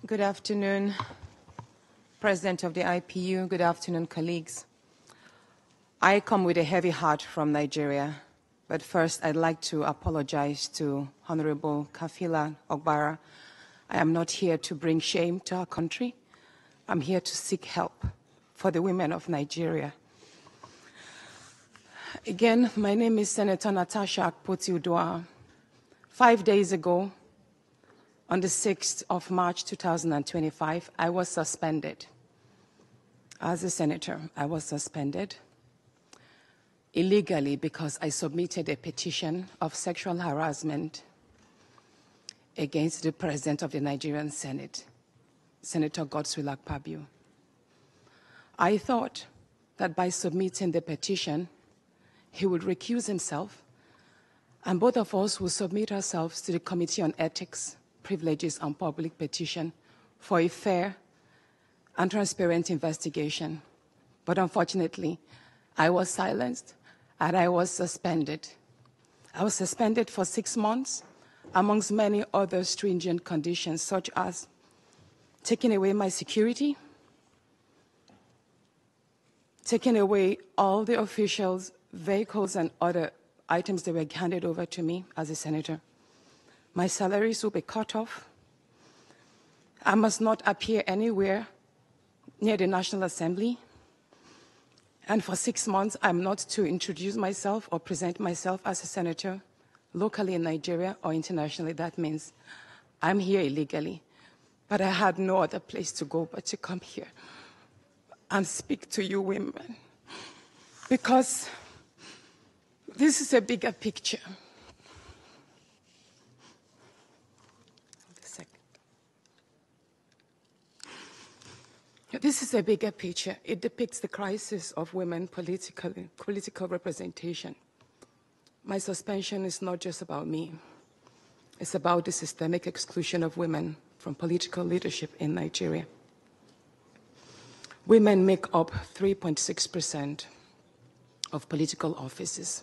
Good afternoon, President of the IPU. Good afternoon, colleagues. I come with a heavy heart from Nigeria, but first I'd like to apologize to Honorable Kafila Ogbara. I am not here to bring shame to our country. I'm here to seek help for the women of Nigeria. Again, my name is Senator Natasha Akpoti-Uduaghan. 5 days ago, on the 6th of March 2025, I was suspended. As a senator, I was suspended illegally because I submitted a petition of sexual harassment against the President of the Nigerian Senate, Senator Godswill Akpabio. I thought that by submitting the petition, he would recuse himself, and both of us will submit ourselves to the Committee on Ethics, Privileges and Public Petition for a fair and transparent investigation. But unfortunately, I was silenced and I was suspended. I was suspended for 6 months, amongst many other stringent conditions, such as taking away my security, taking away all the officials, vehicles, and other items that were handed over to me as a senator. My salaries will be cut off. I must not appear anywhere near the National Assembly. And for 6 months, I'm not to introduce myself or present myself as a senator locally in Nigeria or internationally. That means I'm here illegally. But I had no other place to go but to come here and speak to you women. Because this is a bigger picture. This is a bigger picture. It depicts the crisis of women political representation. My suspension is not just about me. It's about the systemic exclusion of women from political leadership in Nigeria. Women make up 3.6% of political offices,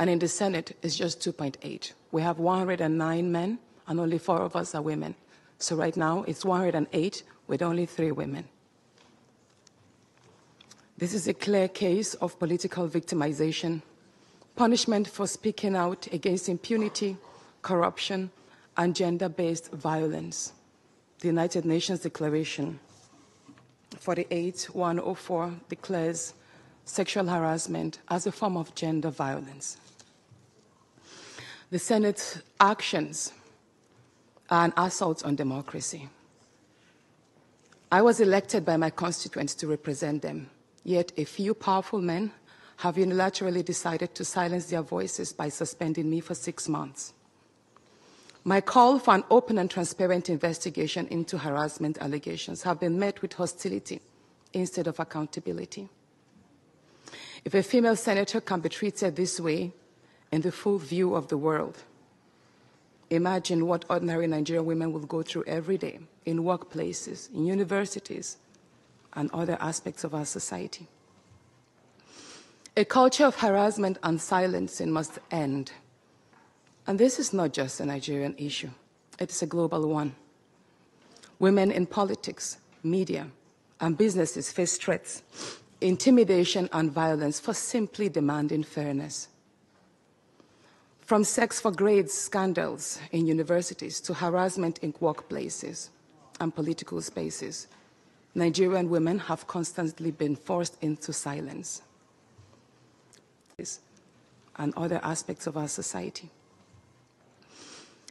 and in the Senate, it's just 2.8. We have 109 men, and only 4 of us are women. So right now, it's 108 with only 3 women. This is a clear case of political victimization, punishment for speaking out against impunity, corruption, and gender-based violence. The United Nations Declaration 48/104 declares sexual harassment as a form of gender violence. The Senate's actions are an assault on democracy. I was elected by my constituents to represent them. Yet a few powerful men have unilaterally decided to silence their voices by suspending me for 6 months. My call for an open and transparent investigation into harassment allegations have been met with hostility instead of accountability. If a female senator can be treated this way in the full view of the world, imagine what ordinary Nigerian women will go through every day in workplaces, in universities, and other aspects of our society. A culture of harassment and silencing must end. And this is not just a Nigerian issue. It is a global one. Women in politics, media, and businesses face threats, intimidation, and violence for simply demanding fairness. From sex for grades scandals in universities to harassment in workplaces and political spaces, Nigerian women have constantly been forced into silence and other aspects of our society.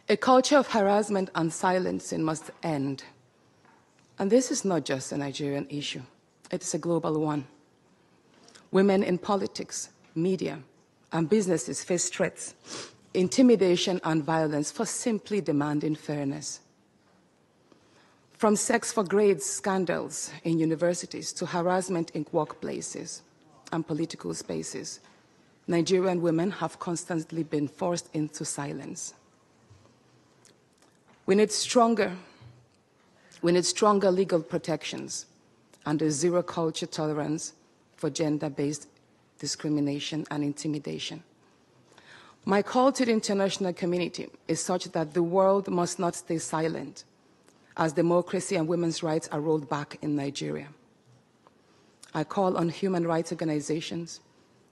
A culture of harassment and silencing must end. And this is not just a Nigerian issue. It is a global one. Women in politics, media, and businesses face threats, intimidation, and violence for simply demanding fairness. From sex for grades scandals in universities to harassment in workplaces and political spaces, Nigerian women have constantly been forced into silence. We need stronger legal protections and a zero culture tolerance for gender-based discrimination and intimidation. My call to the international community is such that the world must not stay silent as democracy and women's rights are rolled back in Nigeria. I call on human rights organizations,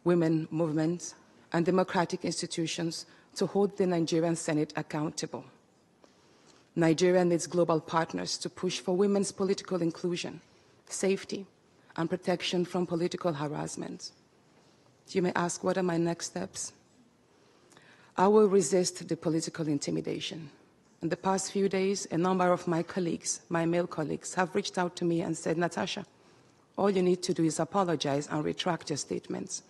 women movements, and democratic institutions to hold the Nigerian Senate accountable. Nigeria needs global partners to push for women's political inclusion, safety, and protection from political harassment. You may ask, what are my next steps? I will resist the political intimidation. In the past few days, a number of my colleagues, my male colleagues, have reached out to me and said, Natasha, all you need to do is apologize and retract your statements.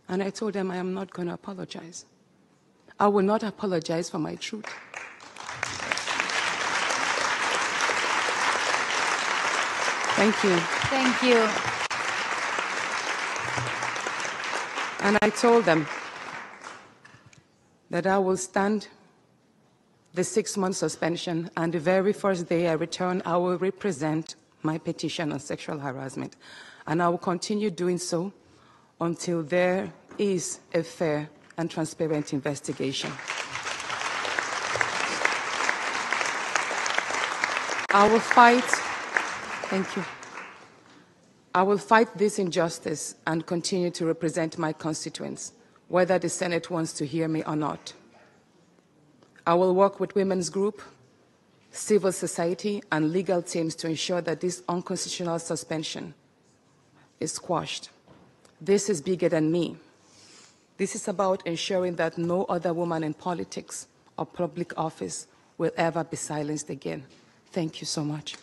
And I told them I am not going to apologize. I will not apologize for my truth. Thank you. Thank you. And I told them that I will stand the 6-month suspension, and the very first day I return, I will represent my petition on sexual harassment. And I will continue doing so until there is a fair and transparent investigation. I will fight, thank you. I will fight this injustice and continue to represent my constituents, whether the Senate wants to hear me or not. I will work with women's groups, civil society, and legal teams to ensure that this unconstitutional suspension is squashed. This is bigger than me. This is about ensuring that no other woman in politics or public office will ever be silenced again. Thank you so much.